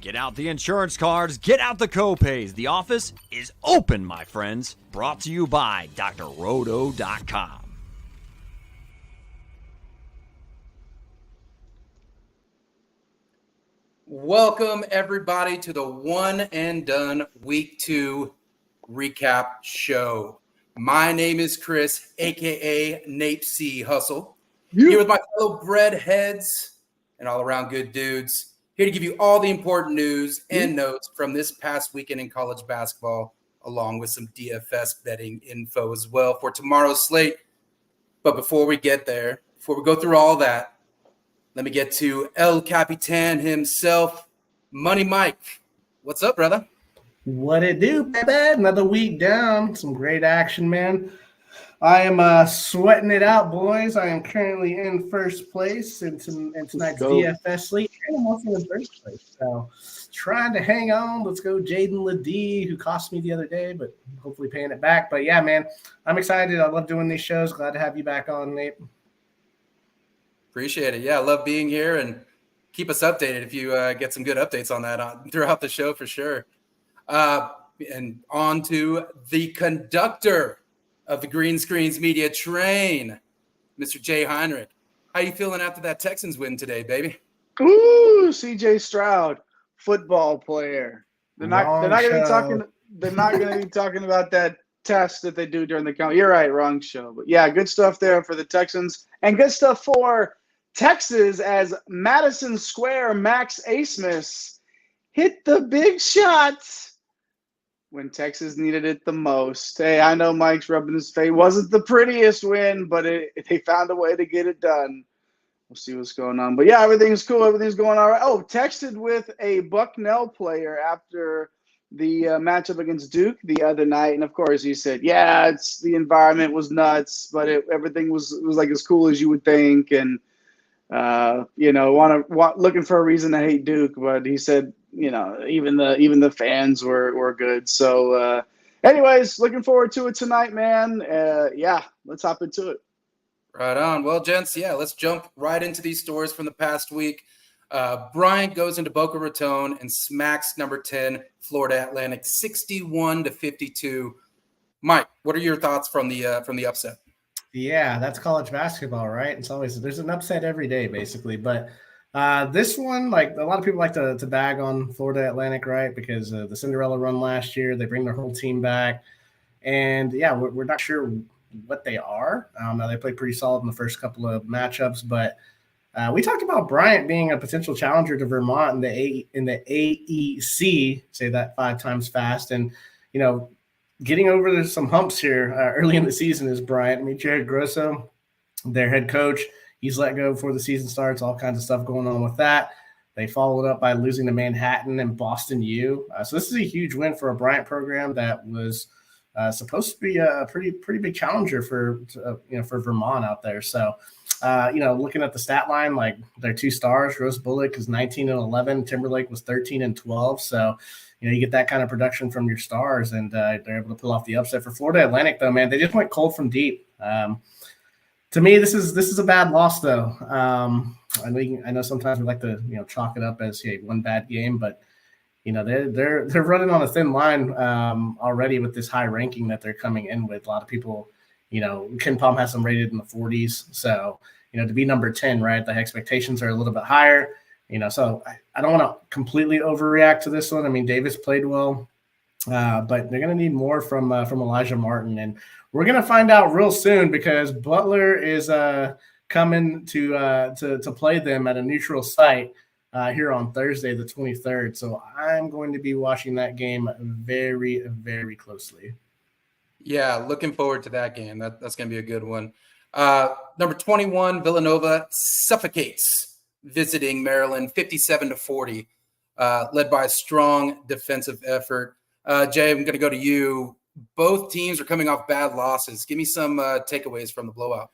Get out the insurance cards, get out the copays. The office is open, my friends. Brought to you by drroto.com. Welcome, everybody, to the one and done week 2 recap show. My name is Chris, a.k.a. Nape C. Hustle. Here with my fellow breadheads and all-around good dudes. Here to give you all the important news and notes from this past weekend in college basketball, along with some DFS betting info as well for tomorrow's slate. But before we get there, before we go through all that, let me get to El Capitan himself, Money Mike. What's up, brother? What it do, baby? Another week down. Some great action, man. I am sweating it out, boys. I am currently in first place in tonight's DFS slate, and I'm also in first place. So trying to hang on. Let's go Jaden Ledee, who cost me the other day, but hopefully paying it back. But yeah, man, I'm excited. I love doing these shows. Glad to have you back on, Nate. Appreciate it. Yeah, I love being here, and keep us updated if you get some good updates on that throughout the show for sure. And on to the conductor of the Green Screens Media train, Mr. Jay Heinrich. How you feeling after that Texans win today, baby? Ooh, CJ Stroud, football player. They're not going to be talking about that test that they do during the count. You're right, wrong show. But yeah, good stuff there for the Texans, and good stuff for Texas as Madison Square Max Asmus hit the big shots when Texas needed it the most. Hey, I know Mike's rubbing his face. Wasn't the prettiest win, but they found a way to get it done. We'll see what's going on. But yeah, everything's cool. Everything's going all right. Oh, texted with a Bucknell player after the matchup against Duke the other night, and of course he said, "Yeah, the environment was nuts, but everything was like as cool as you would think." And looking for a reason to hate Duke, but he said, even the fans were good. So, anyways, looking forward to it tonight, man. Yeah, let's hop into it. Right on. Well, gents, yeah, let's jump right into these stories from the past week. Bryant goes into Boca Raton and smacks number 10 Florida Atlantic 61-52. Mike, what are your thoughts from the upset? Yeah, that's college basketball, right? It's always there's an upset every day, basically. But this one, like a lot of people like to bag on Florida Atlantic, right? Because the Cinderella run last year, they bring their whole team back, and yeah, we're not sure what they are. Now they played pretty solid in the first couple of matchups, but we talked about Bryant being a potential challenger to Vermont in the AEC. Say that 5 times fast, and getting over some humps here early in the season is Bryant. I mean, Jared Grosso, their head coach, he's let go before the season starts. All kinds of stuff going on with that. They followed up by losing to Manhattan and Boston U. So this is a huge win for a Bryant program that was supposed to be a pretty big challenger for Vermont out there. So, looking at the stat line, like their 2 stars, Rose Bullock is 19 and 11, Timberlake was 13 and 12. So, you get that kind of production from your stars, and they're able to pull off the upset. For Florida Atlantic, though, man, they just went cold from deep. To me, this is a bad loss, though. I know sometimes we like to chalk it up as one bad game, but they're running on a thin line already with this high ranking that they're coming in with. A lot of people, Ken Palm has them rated in the 40s, so to be number 10, right? The expectations are a little bit higher. So I don't want to completely overreact to this one. I mean, Davis played well, but they're going to need more from Elijah Martin, and we're going to find out real soon because Butler is coming to play them at a neutral site here on Thursday, the 23rd. So I'm going to be watching that game very, very closely. Yeah, looking forward to that game. That's going to be a good one. Number 21, Villanova suffocates visiting Maryland 57-40, led by a strong defensive effort. Jay, I'm going to go to you. Both teams are coming off bad losses. Give me some takeaways from the blowout.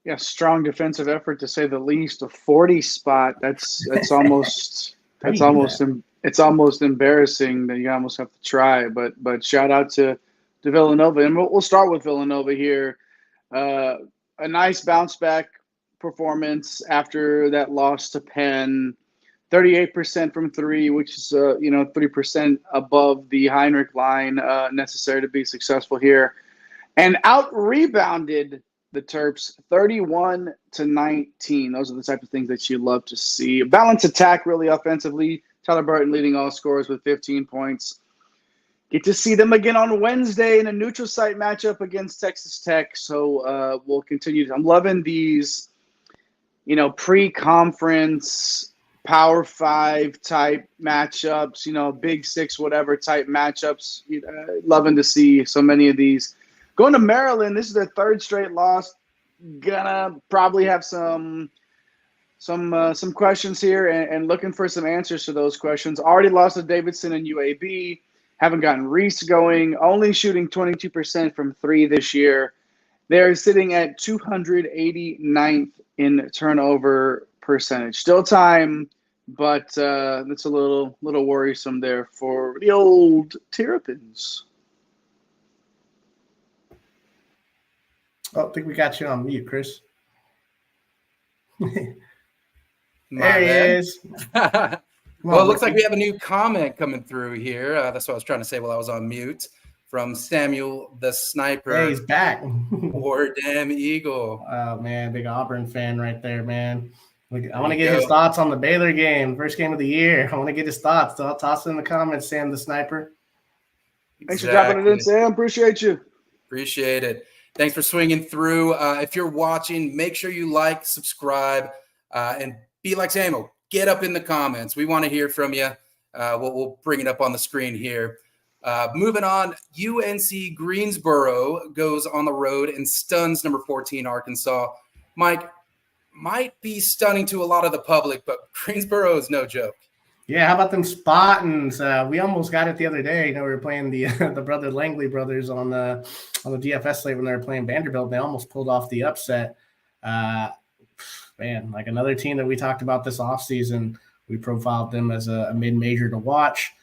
Yeah, strong defensive effort to say the least. A 40 spot. That's almost it's almost embarrassing that you almost have to try. But shout out to Villanova, and we'll start with Villanova here. A nice bounce back performance after that loss to Penn. 38% from three, which is 3% above the Heinrich line necessary to be successful here, and out-rebounded the Terps 31-19. Those are the type of things that you love to see. A balanced attack, really offensively. Tyler Burton leading all scorers with 15 points. Get to see them again on Wednesday in a neutral site matchup against Texas Tech. So we'll continue. I'm loving these, pre-conference Power 5 type matchups, Big 6, whatever type matchups. Loving to see so many of these. Going to Maryland, this is their third straight loss. Gonna probably have some questions here and looking for some answers to those questions. Already lost to Davidson and UAB. Haven't gotten Reese going. Only shooting 22% from three this year. They're sitting at 289th in turnover percentage. Still time, but that's a little worrisome there for the old Terrapins. Oh, I think we got you on mute, Chris. There he is. Well, it looks like we have a new comment coming through here. That's what I was trying to say while I was on mute. From Samuel the Sniper. Hey, he's back. Or damn Eagle. Oh, man, big Auburn fan right there, man. I want to get his thoughts on the Baylor game, first game of the year. I want to get his thoughts. I'll toss it in the comments, Sam the Sniper. Thanks for dropping it in, Sam. Appreciate you. Appreciate it. Thanks for swinging through. If you're watching, make sure you like, subscribe, and be like Samuel. Get up in the comments. We want to hear from you. We'll bring it up on the screen here. Moving on, UNC Greensboro goes on the road and stuns number 14 Arkansas. Mike, might be stunning to a lot of the public, but Greensboro is no joke. Yeah, how about them Spartans? We almost got it the other day. We were playing the brother Langley brothers on the DFS slate when they were playing Vanderbilt. They almost pulled off the upset. Man, like another team that we talked about this offseason, we profiled them as a mid-major to watch.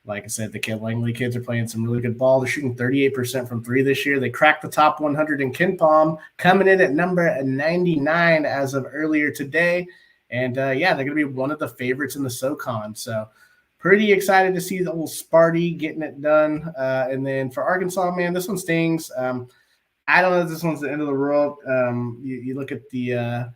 Like I said, the Langley kids are playing some really good ball. They're shooting 38% from three this year. They cracked the top 100 in KenPom, coming in at number 99 as of earlier today. And, they're going to be one of the favorites in the SoCon. So pretty excited to see the old Sparty getting it done. And then for Arkansas, man, this one stings. I don't know if this one's the end of the world. You look at the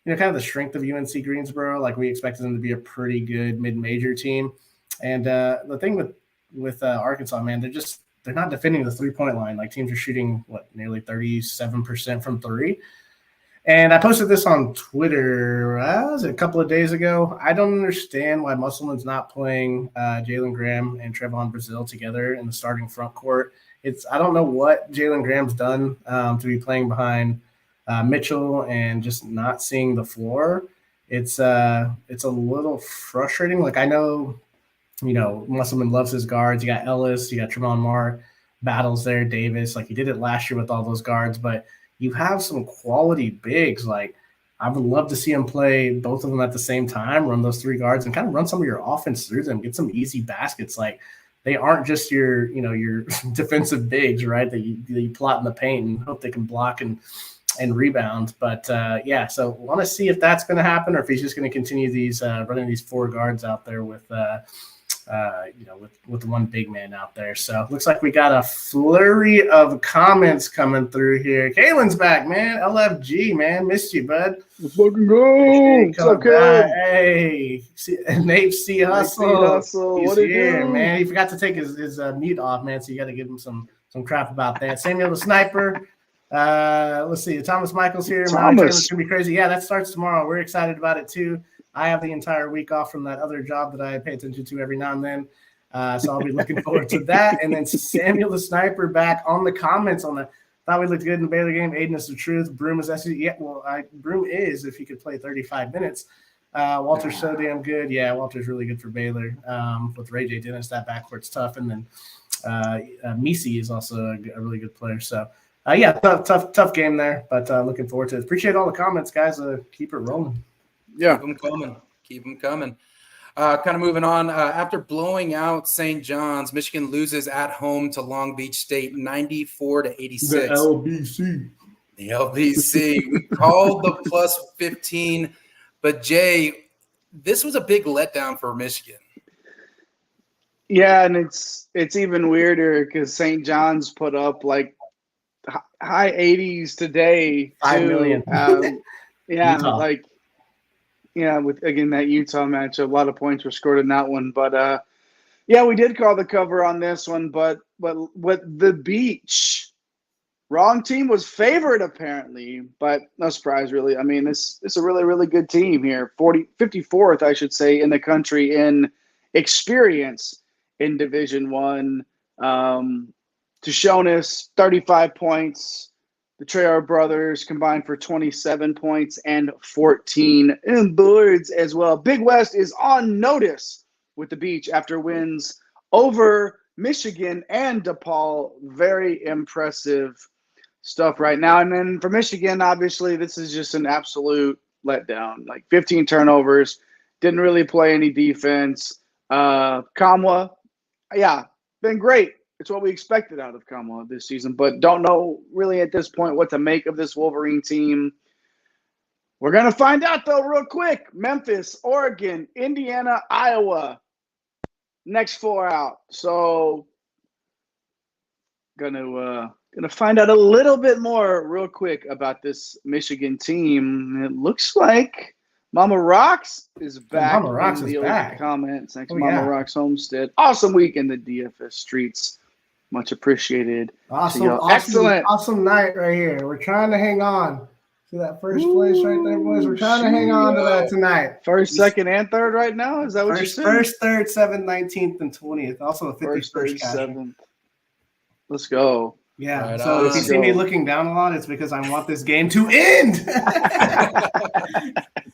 kind of the strength of UNC Greensboro. Like we expected them to be a pretty good mid-major team. And the thing with Arkansas, man, they're not defending the three-point line. Like teams are shooting, nearly 37% from three. And I posted this on Twitter was it a couple of days ago. I don't understand why Musselman's not playing Jalen Graham and Trevon Brazile together in the starting front court. I don't know what Jalen Graham's done to be playing behind Mitchell and just not seeing the floor. It's a little frustrating. Like I know, Musselman loves his guards. You got Ellis, you got Tremont Mark, battles there, Davis. Like he did it last year with all those guards, but you have some quality bigs. Like I would love to see him play both of them at the same time, run those three guards and kind of run some of your offense through them, get some easy baskets. Like they aren't just your defensive bigs, right? That you plot in the paint and hope they can block and rebound. But so want to see if that's going to happen or if he's just going to continue these running these four guards out there with the one big man out there. So looks like we got a flurry of comments coming through here. Kalen's back, man. LFG, man. Missed you, bud. Let's fucking go. It's okay. Hey, Nate C. Hustle. He's what here, man. He forgot to take his mute off, man. So you got to give him some crap about that. Samuel the Sniper. Let's see. Thomas Michael's here. It's gonna be crazy. Yeah, that starts tomorrow. We're excited about it too. I have the entire week off from that other job that I pay attention to every now and then. So I'll be looking forward to that. And then Samuel the Sniper back on the comments on the thought we looked good in the Baylor game. Aiden is the truth. Broom is SEC. Yeah, well, Broom is if he could play 35 minutes. Walter's so damn good. Yeah, Walter's really good for Baylor. With Ray J. Dennis, that backcourt's tough. And then Misi is also a really good player. So, tough game there. But looking forward to it. Appreciate all the comments, guys. Keep it rolling. Yeah, keep them coming. Kind of moving on. After blowing out St. John's, Michigan loses at home to Long Beach State, 94-86. The LBC. We called the plus 15, but Jay, this was a big letdown for Michigan. Yeah, and it's even weirder because St. John's put up like high 80s today. 5 million. Yeah, Utah. with again that Utah match, a lot of points were scored in that one. But yeah, we did call the cover on this one. But with the Beach, wrong team was favored apparently, but no surprise really. I mean, this is a really, really good team here. 54th, I should say, in the country in experience in Division One. Toshonis, 35 points. The Treyarch brothers combined for 27 points and 14 boards as well. Big West is on notice with the Beach after wins over Michigan and DePaul. Very impressive stuff right now. And then for Michigan, obviously, this is just an absolute letdown. Like 15 turnovers, didn't really play any defense. Kamwa, yeah, been great. It's what we expected out of Kamala this season, but don't know really at this point what to make of this Wolverine team. We're going to find out, though, real quick. Memphis, Oregon, Indiana, Iowa. Next 4 out. So gonna find out a little bit more real quick about this Michigan team. It looks like Mama Rocks is back. Mama Rocks is back. Comments. Thanks, Mama Rocks Homestead. Awesome week in the DFS streets. Much appreciated. Excellent. Awesome night right here. We're trying to hang on to that first place right there, boys. We're trying to hang on to that tonight. First, second, and third right now? Is that what you're saying? First, third, 7th, 19th, and 20th. Also a 51st cash. 7th. Let's go. Yeah. Right so if you see me looking down a lot, it's because I want this game to end.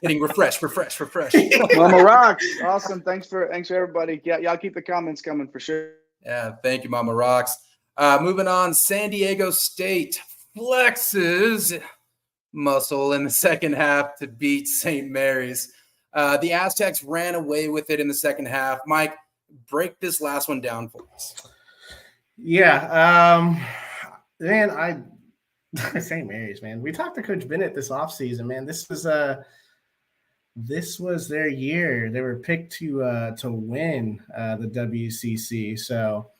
Hitting refresh. Mama Rocks. Awesome. Thanks for everybody. Yeah, y'all keep the comments coming for sure. Yeah, thank you, Mama Rocks. Moving on, San Diego State flexes muscle in the second half to beat St. Mary's. The Aztecs ran away with it in the second half. Mike, break this last one down for us. Yeah, man, St. Mary's, man. We talked to Coach Bennett this offseason, man. This was their year. They were picked to win the WCC. So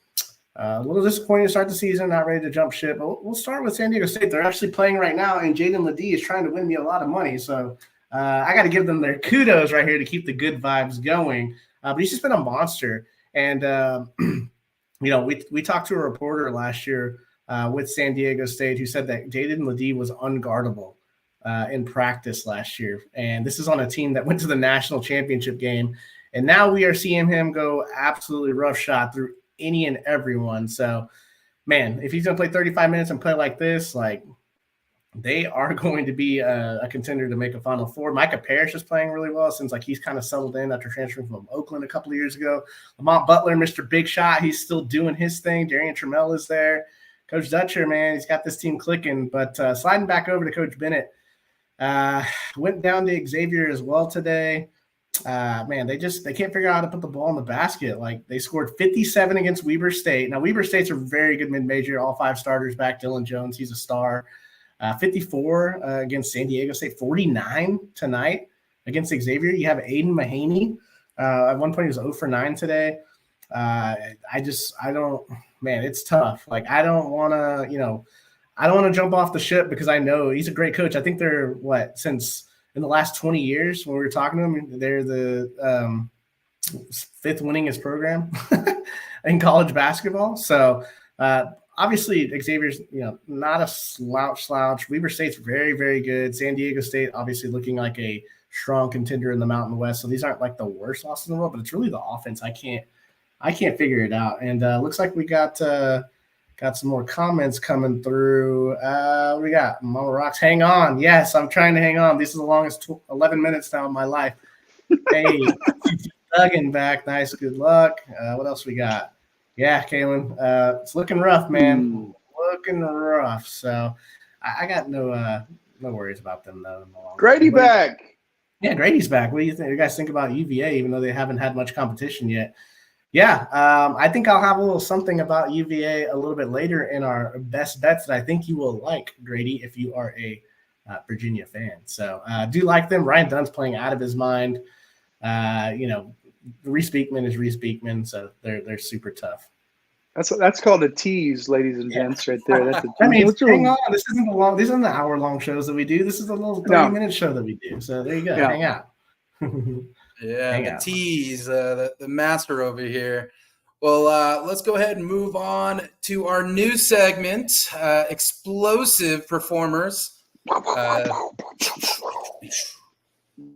a little disappointing to start the season, not ready to jump ship. But we'll start with San Diego State. They're actually playing right now, and Jaden Ledee is trying to win me a lot of money. So I got to give them their kudos right here to keep the good vibes going. But he's just been a monster. And, we talked to a reporter last year with San Diego State who said that Jaden Ledee was unguardable in practice last year. And this is on a team that went to the national championship game. And now we are seeing him go absolutely roughshod through any and everyone. So, man, if he's going to play 35 minutes and play like this, like they are going to be a contender to make a Final Four. Micah Parrish is playing really well since like he's kind of settled in after transferring from Oakland a couple of years ago. Lamont Butler, Mr. Big Shot, he's still doing his thing. Darian Trammell is there. Coach Dutcher, man, he's got this team clicking. But sliding back over to Coach Bennett, went down to Xavier as well today. Man, they can't figure out how to put the ball in the basket. Like they scored 57 against Weber State. Now Weber State's a very good mid-major, all 5 starters back. Dylan Jones, he's a star. 54 against San Diego State. 49 tonight against Xavier. You have Aiden Mahaney. At one point he was 0 for 9 today. Man, it's tough. Like I don't want to jump off the ship because I know he's a great coach. I think they're since in the last 20 years when we were talking to him, they're the 5th winningest program in college basketball. So obviously Xavier's, not a slouch. Weber State's very, very good. San Diego State obviously looking like a strong contender in the Mountain West. So these aren't like the worst losses in the world, but it's really the offense. I can't figure it out. And looks like we got some more comments coming through. We got Mama Rocks. Hang on. Yes, I'm trying to hang on. This is the longest 11 minutes now in my life. Hey, Duggan back. Nice. Good luck. What else we got? Yeah, Kalen. It's looking rough, man. Looking rough. So I got no worries about them though. Grady back. Yeah, Grady's back. What do you think? You guys think about UVA, even though they haven't had much competition yet? Yeah, I think I'll have a little something about UVA a little bit later in our best bets that I think you will like, Grady, if you are a Virginia fan. So do like them. Ryan Dunn's playing out of his mind. Reese Beekman is Reese Beekman, so they're super tough. That's called a tease, ladies and gents, right there. That's a tease. I mean, hang on. This isn't the hour-long shows that we do. This is a little 30-minute show that we do. So there you go. Yeah. Hang out. Hang out. Tease, the master over here. Well, let's go ahead and move on to our new segment, Explosive Performers.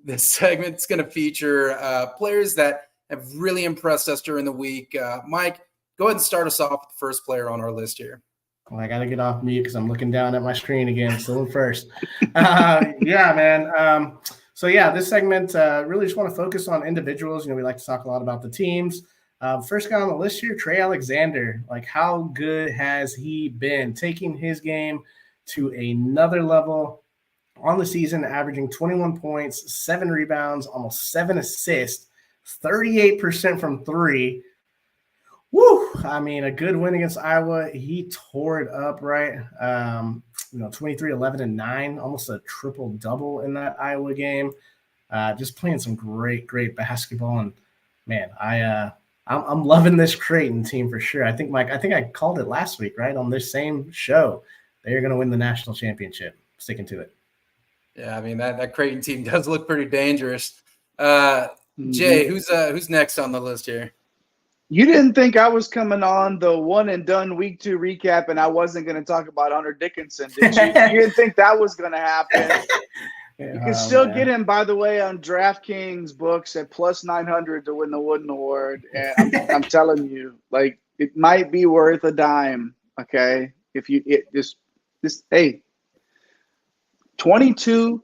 This segment's going to feature players that have really impressed us during the week. Mike, go ahead and start us off with the first player on our list here. Well, I got to get off mute because I'm looking down at my screen again, still in first. Yeah, man. This segment really just want to focus on individuals. We like to talk a lot about the teams. First guy on the list here, Trey Alexander. Like, how good has he been? Taking his game to another level on the season, averaging 21 points, 7 rebounds, almost 7 assists, 38% from 3. Woo! I mean, a good win against Iowa. He tore it up, right? 23, 11, and 9, almost a triple-double in that Iowa game. Just playing some great, great basketball. And, man, I'm loving this Creighton team for sure. I think I called it last week, right, on this same show. They're going to win the national championship. Sticking to it. Yeah, I mean, that Creighton team does look pretty dangerous. Jay, who's next on the list here? You didn't think I was coming on the one and done week 2 recap and I wasn't going to talk about Hunter Dickinson, did you? You didn't think that was going to happen. You can still get him, by the way, on DraftKings books at plus 900 to win the Wooden Award. And I'm telling you, like, it might be worth a dime, okay? If you hey, 22,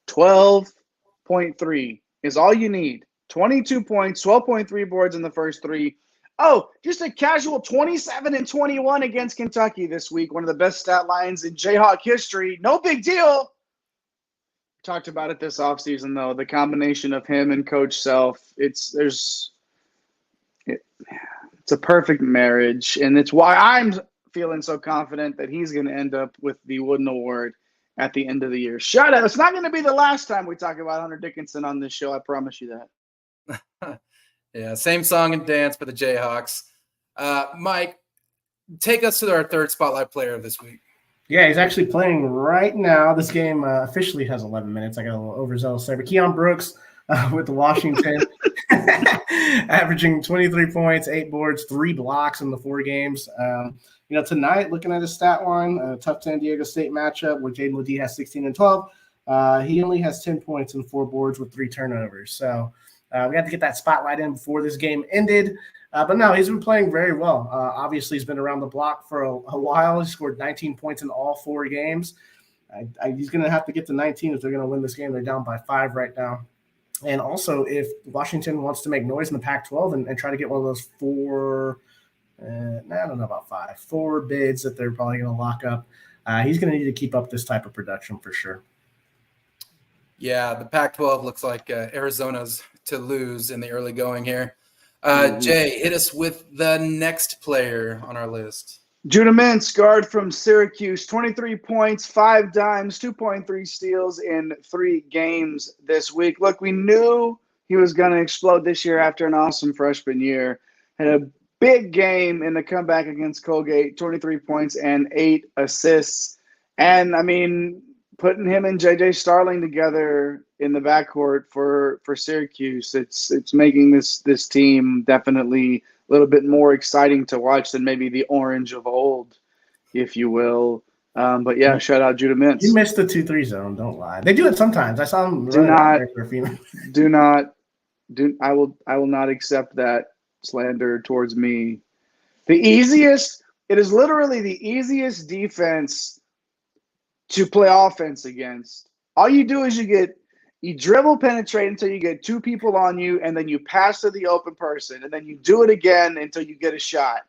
12.3 is all you need. 22 points, 12.3 boards in the first 3. Oh, just a casual 27 and 21 against Kentucky this week. One of the best stat lines in Jayhawk history. No big deal. Talked about it this offseason, though. The combination of him and Coach Self, it's a perfect marriage. And it's why I'm feeling so confident that he's going to end up with the Wooden Award at the end of the year. Shout out. It's not going to be the last time we talk about Hunter Dickinson on this show. I promise you that. Yeah, same song and dance for the Jayhawks. Mike, take us to our third spotlight player of this week. Yeah, he's actually playing right now. This game officially has 11 minutes. I got a little overzealous there. But Keon Brooks with the Washington, averaging 23 points, 8 boards, 3 blocks in the 4 games. Tonight, looking at his stat line, a tough San Diego State matchup where Jaden Ledee has 16 and 12. He only has 10 points and 4 boards with 3 turnovers. So we had to get that spotlight in before this game ended. But no, he's been playing very well. Obviously, he's been around the block for a while. He scored 19 points in all 4 games. He's going to have to get to 19 if they're going to win this game. They're down by 5 right now. And also, if Washington wants to make noise in the Pac-12 and try to get one of those 4 I don't know about 5, 4 bids that they're probably going to lock up, he's going to need to keep up this type of production for sure. Yeah, the Pac-12 looks like Arizona's to lose in the early going here. Jay, hit us with the next player on our list. Judah Mintz, guard from Syracuse, 23 points, 5 dimes, 2.3 steals in 3 games this week. Look, we knew he was going to explode this year after an awesome freshman year. Had a big game in the comeback against Colgate, 23 points and 8 assists. And, I mean, putting him and J.J. Starling together in the backcourt for Syracuse, it's making this team definitely a little bit more exciting to watch than maybe the Orange of old, if you will. But yeah, shout out Judah Mintz. You missed the 2-3 zone. Don't lie. They do it sometimes. I saw them. I will not accept that slander towards me. It is literally the easiest defense to play offense against. All you do is you dribble, penetrate until you get 2 people on you, and then you pass to the open person, and then you do it again until you get a shot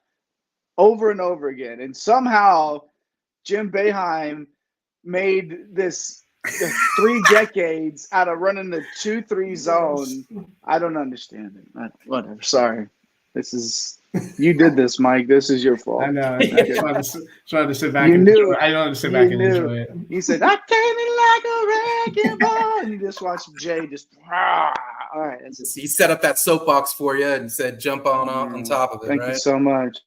over and over again. And somehow Jim Boeheim made this 3 decades out of running the 2-3 zone. I don't understand it. Whatever. Sorry. You did this, Mike. This is your fault. I know. I tried to sit back and enjoy it. I wanted to sit back and enjoy it. He said, I came in like a wrecking ball. And you just watched Jay just All right. He set up that soapbox for you and said, "Jump on top of it." Thank right? you so much.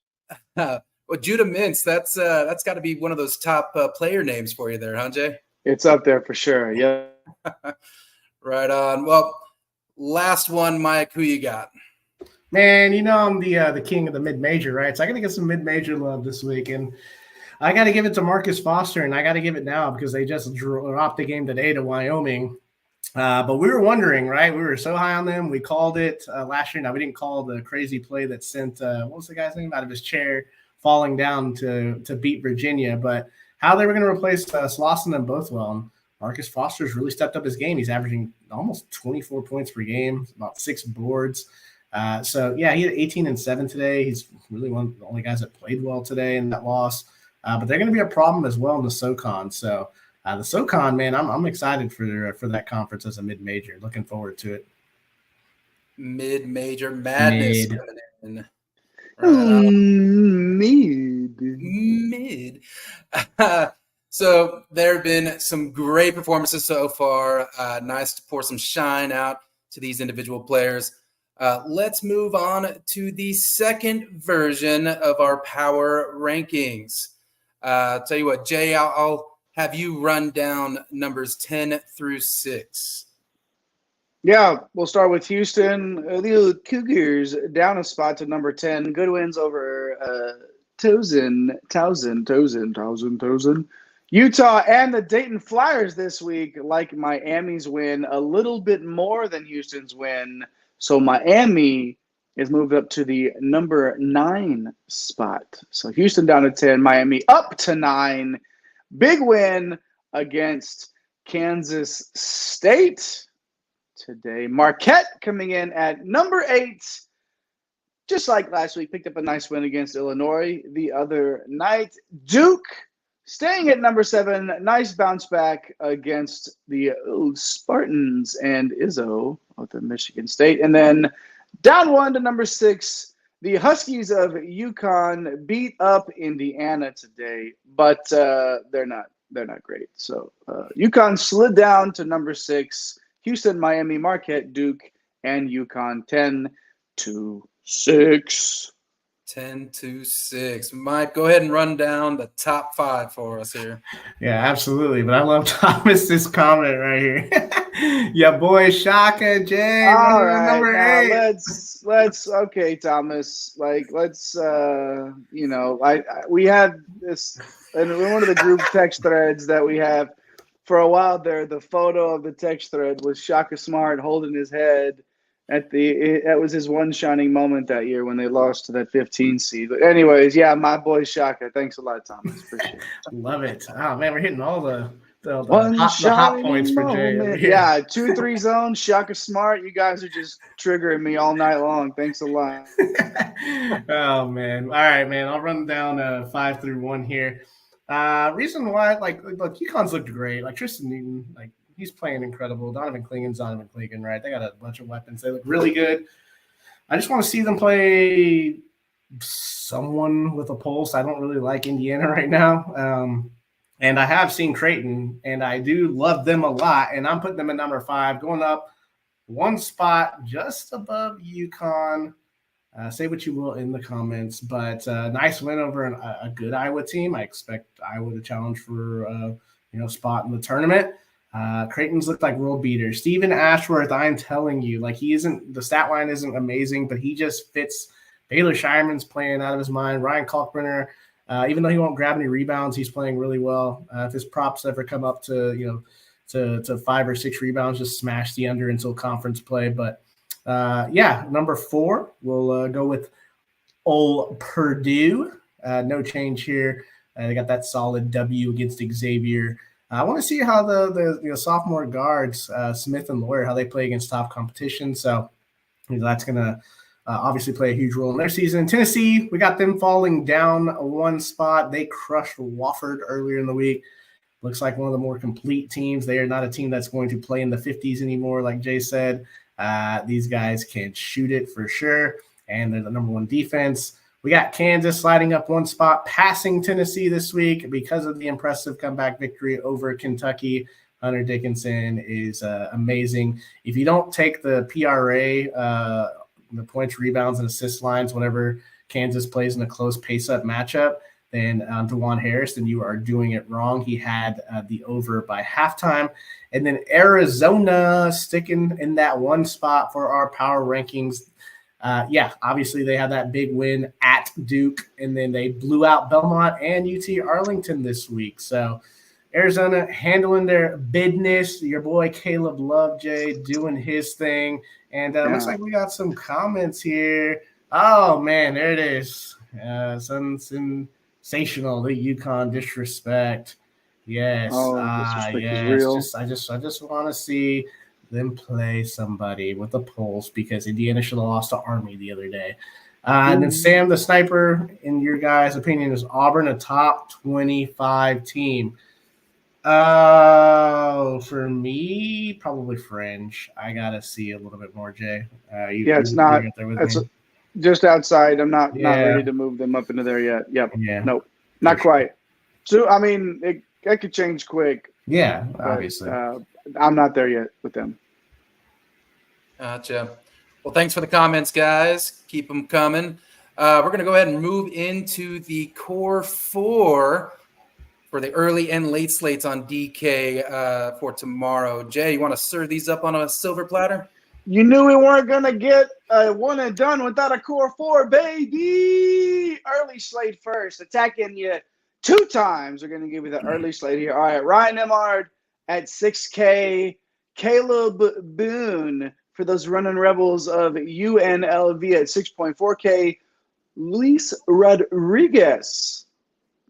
Well, Judah Mintz, that's got to be one of those top player names for you there, huh, Jay? It's up there for sure. Yeah. Right on. Well, last one, Mike. Who you got? Man, I'm the king of the mid-major, right? So I got to get some mid-major love this week, and I got to give it to Marcus Foster, and I got to give it now because they just dropped the game today to Wyoming. But we were wondering, right? We were so high on them. We called it last year. Now, we didn't call the crazy play that sent what was the guy's name out of his chair falling down to beat Virginia, but how they were going to replace Slauson and Bothwell. And Marcus Foster's really stepped up his game. He's averaging almost 24 points per game, about 6 boards. So, yeah, he had 18 and 7 today. He's really one of the only guys that played well today in that loss. But they're going to be a problem as well in the SoCon. So, the SoCon, man, I'm excited for that conference as a mid-major. Looking forward to it. Mid-major madness coming in. Mid. So there have been some great performances so far. Nice to pour some shine out to these individual players. Let's move on to the second version of our power rankings. Tell you what, Jay, I'll have you run down numbers 10 through 6. Yeah, we'll start with Houston. The Cougars down a spot to number 10. Good wins over Towson. Utah and the Dayton Flyers this week, like Miami's win, a little bit more than Houston's win. So Miami is moved up to the number 9 spot. So Houston down to 10, Miami up to 9. Big win against Kansas State today. Marquette coming in at number 8. Just like last week, picked up a nice win against Illinois the other night. Duke staying at number 7. Nice bounce back against the Spartans and Izzo of the Michigan State. And then down 1 to number 6. The Huskies of UConn beat up Indiana today, but they're not great. So UConn slid down to number 6. Houston, Miami, Marquette, Duke, and UConn 10 to 6. 10 to 6. Mike, go ahead and run down the top 5 for us here. Yeah, absolutely. But I love Thomas's comment right here. Yeah, boy, Shaka, Jay. All right, number 8. let's okay, Thomas. Let's we had this in one of the group text threads that we have for a while there. The photo of the text thread was Shaka Smart holding his head. That was his one shining moment that year when they lost to that 15 seed. But anyways, yeah, my boy Shaka. Thanks a lot, Thomas. Appreciate it. Love it. Oh man, we're hitting all the hot points for Jay. Yeah, 2-3 zone, Shaka Smart. You guys are just triggering me all night long. Thanks a lot. Oh man. All right, man. I'll run down 5 through 1 here. Reason why, look, UConn's looked great. Like Tristan Newton, he's playing incredible. Donovan Clingan's Donovan Clingan, right? They got a bunch of weapons. They look really good. I just want to see them play someone with a pulse. I don't really like Indiana right now. And I have seen Creighton, and I do love them a lot. And I'm putting them at number 5, going up 1 spot just above UConn. Say what you will in the comments, but nice win over a good Iowa team. I expect Iowa to challenge for a spot in the tournament. Creighton's looked like world beaters. Stephen Ashworth, I'm telling you, the stat line isn't amazing, but he just fits. Baylor Shireman's playing out of his mind. Ryan Kalkbrenner, even though he won't grab any rebounds, he's playing really well. If his props ever come up to 5 or 6 rebounds, just smash the under until conference play. But number 4, we'll go with Old Purdue. No change here. They got that solid W against Xavier. I want to see how the sophomore guards, Smith and Lawyer, how they play against top competition. So that's going to obviously play a huge role in their season. Tennessee, we got them falling down 1 spot. They crushed Wofford earlier in the week. Looks like one of the more complete teams. They are not a team that's going to play in the 50s anymore, like Jay said. These guys can shoot it for sure, and they're the number 1 defense. We got Kansas sliding up 1 spot, passing Tennessee this week because of the impressive comeback victory over Kentucky. Hunter Dickinson is amazing. If you don't take the PRA, the points, rebounds, and assist lines whenever Kansas plays in a close pace-up matchup, then DeJuan Harris, then you are doing it wrong. He had the over by halftime. And then Arizona sticking in that one spot for our power rankings. Obviously they had that big win at Duke, and then they blew out Belmont and UT Arlington this week. So Arizona handling their business. Your boy Caleb Lovejoy doing his thing. And looks like we got some comments here. Oh, man, there it is. Sensational, the UConn disrespect. Yes. Disrespect yes. is real. I just want to see them play somebody with a pulse, because Indiana should have lost to Army the other day. And then Sam, the sniper, in your guys' opinion, is Auburn a top 25 team? For me, probably fringe. I gotta see a little bit more, Jay. It's not. It's just outside. I'm not ready to move them up into there yet. Yep. Yeah. Nope. Not quite. So I mean, it could change quick. Yeah, but, obviously. I'm not there yet with them. Gotcha. Well, thanks for the comments, guys. Keep them coming. We're going to go ahead and move into the core four for the early and late slates on DK for tomorrow. Jay, you want to serve these up on a silver platter? You knew we weren't going to get a one and done without a core four, baby. Early slate first. Attacking you 2 times. We're going to give you the early slate here. All right, Ryan Emmard at 6K. Caleb Boone for those running Rebels of UNLV at 6.4K. Luis Rodriguez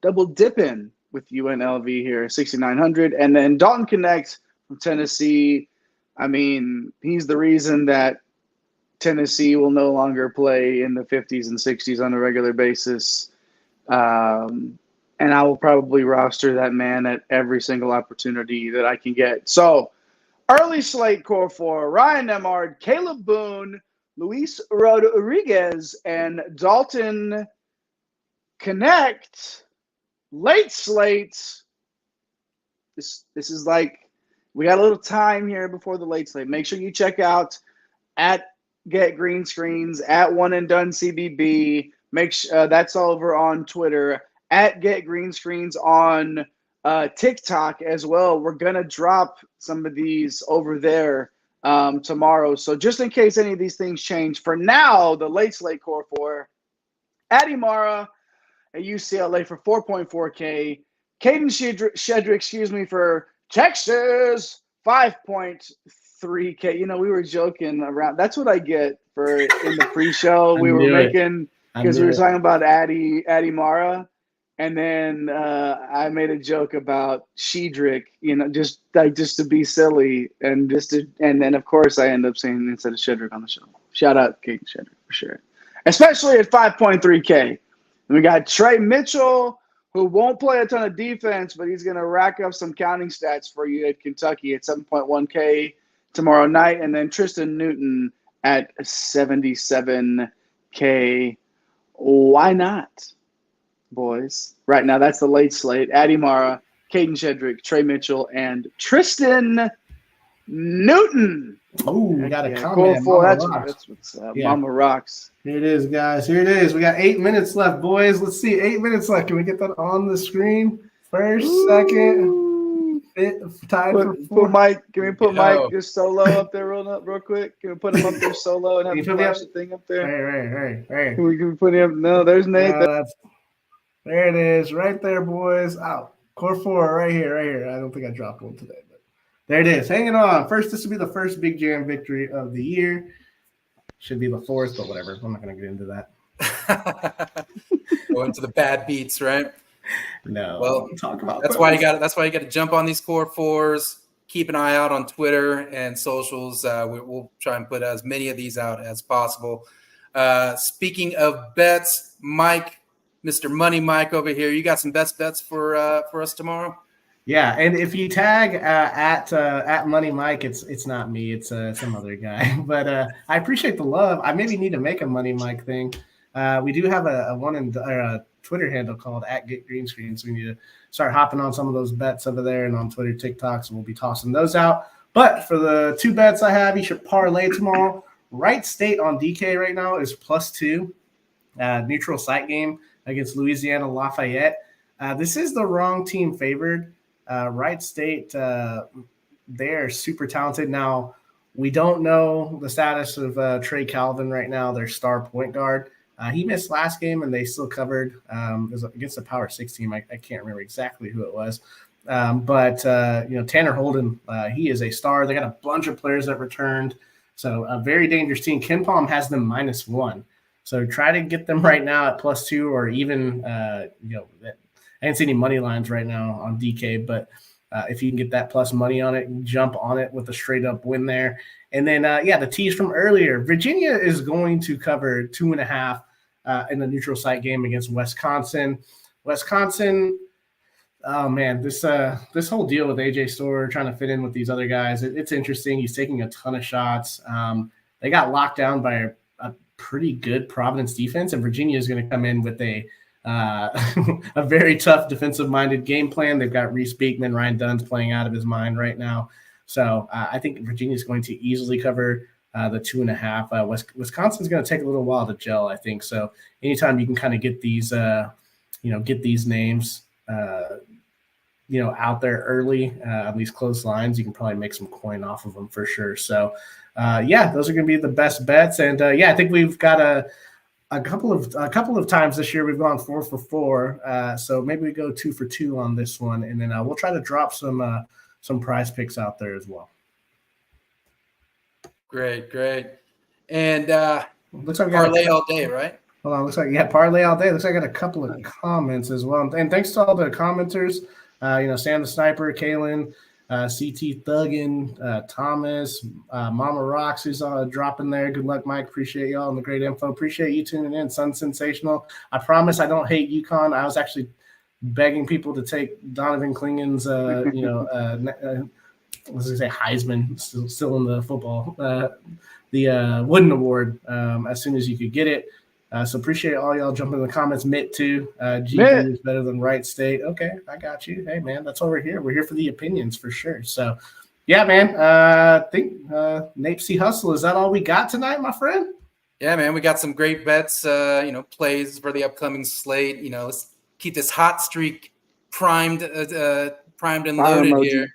double dipping with UNLV here, 6,900. And then Dalton Connect from Tennessee. I mean, he's the reason that Tennessee will no longer play in the 50s and 60s on a regular basis. And I will probably roster that man at every single opportunity that I can get. So, early slate core four: Ryan Emmard, Caleb Boone, Luis Rodriguez, and Dalton Connect. Late slate. This is like, we got a little time here before the late slate. Make sure you check out at Get Green Screens, at One and Done CBB. Make sure that's over on Twitter, at Get Green Screens on TikTok as well. We're gonna drop some of these over there tomorrow. So just in case any of these things change, for now, the late slate core four: Addy Mara at UCLA for 4.4K. Caden Shedrick, for Texas, 5.3K. You know, we were joking around. That's what I get for in the pre-show. We were making, because we were talking about Addy Mara. And then I made a joke about Shedrick, you know, just to be silly, and then of course I end up saying instead of Shedrick on the show. Shout out Caden Shedrick for sure, especially at 5.3K. And we got Trey Mitchell, who won't play a ton of defense, but he's going to rack up some counting stats for you at Kentucky at 7.1K tomorrow night, and then Tristan Newton at 77K. Why not, boys? Right now, that's the late slate: Addy Mara, Caden Shedrick, Trey Mitchell, and Tristan Newton. Oh, we got a comment. That's what's up. Yeah. Mama rocks. Here it is, guys. Here it is. We got 8 minutes left, boys. Let's see. 8 minutes left. Can we get that on the screen? First, second, tied for fourth. Can we put Mike just solo up there real quick? Can we put him up there solo and have him flash the thing up there? Right. Can we put him? No, there's Nate. There it is. Right there, boys. Out. Core four right here. I don't think I dropped one today, but there it is. Hanging on. This will be the first Big Jam victory of the year. Should be the fourth, but whatever. I'm not going to get into that. Go into the bad beats, right? No. Well, talk about that's why you got to jump on these core fours. Keep an eye out on Twitter and socials. We'll try and put as many of these out as possible. Speaking of bets, Mike, Mr. Money Mike over here, you got some best bets for us tomorrow? Yeah, and if you tag at Money Mike, it's not me, it's some other guy. But I appreciate the love. I maybe need to make a Money Mike thing. We do have a Twitter handle called @GetGreenscreen. So we need to start hopping on some of those bets over there and on Twitter, TikTok. So we'll be tossing those out. But for the 2 bets I have, you should parlay tomorrow. Wright State on DK right now is +2. Neutral site game against Louisiana Lafayette. This is the wrong team favored. Wright State, they're super talented. Now, we don't know the status of Trey Calvin right now, their star point guard. He missed last game, and they still covered. It was against the Power 6 team. I can't remember exactly who it was. But Tanner Holden, he is a star. They got a bunch of players that returned. So a very dangerous team. Ken Palm has them -1. So try to get them right now at +2 or even, I didn't see any money lines right now on DK, but if you can get that plus money on it, jump on it with a straight up win there. And then, the tease from earlier, Virginia is going to cover 2.5 in the neutral site game against Wisconsin. Wisconsin, oh man, this whole deal with AJ Storr trying to fit in with these other guys, it's interesting. He's taking a ton of shots. They got locked down by a pretty good Providence defense, and Virginia is going to come in with a very tough defensive-minded game plan. They've got Reese Beekman, Ryan Dunn's playing out of his mind right now. So I think Virginia is going to easily cover the 2.5. Wisconsin's going to take a little while to gel, I think. So anytime you can kind of get these, names, out there early on these close lines, you can probably make some coin off of them for sure. So, those are going to be the best bets. And, I think we've got a couple of times this year we've gone 4 for 4. So maybe we go 2 for 2 on this one, and then we'll try to drop some prize picks out there as well. Great. And looks like parlay all day, right? Hold on, looks like parlay all day. Looks like I got a couple of comments as well. And thanks to all the commenters, Sam the Sniper, Kalen, CT Thuggin, Thomas, Mama Rocks, who's dropping there. Good luck, Mike. Appreciate y'all and the great info. Appreciate you tuning in. Sun Sensational. I promise I don't hate UConn. I was actually begging people to take Donovan Klingen's, Heisman, still in the football, the Wooden Award as soon as you could get it. So appreciate all y'all jumping in the comments. Mitt too. G is better than Wright State. Okay, I got you. Hey man, that's why we're here. We're here for the opinions for sure. So yeah, man. I think Nate C. Hustle, is that all we got tonight, my friend? Yeah, man. We got some great bets, plays for the upcoming slate. Let's keep this hot streak primed and loaded here.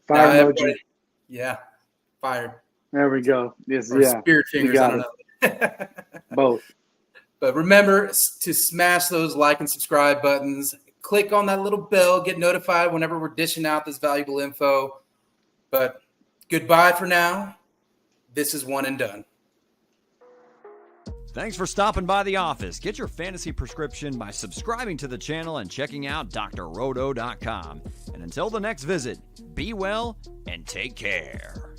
Fire emoji. Yeah, fired. There we go. Yes, or spirit fingers. I don't know. Both. But remember to smash those like and subscribe buttons. Click on that little bell. Get notified whenever we're dishing out this valuable info. But goodbye for now. This is One and Done. Thanks for stopping by the office. Get your fantasy prescription by subscribing to the channel and checking out drrodo.com. And until the next visit, be well and take care.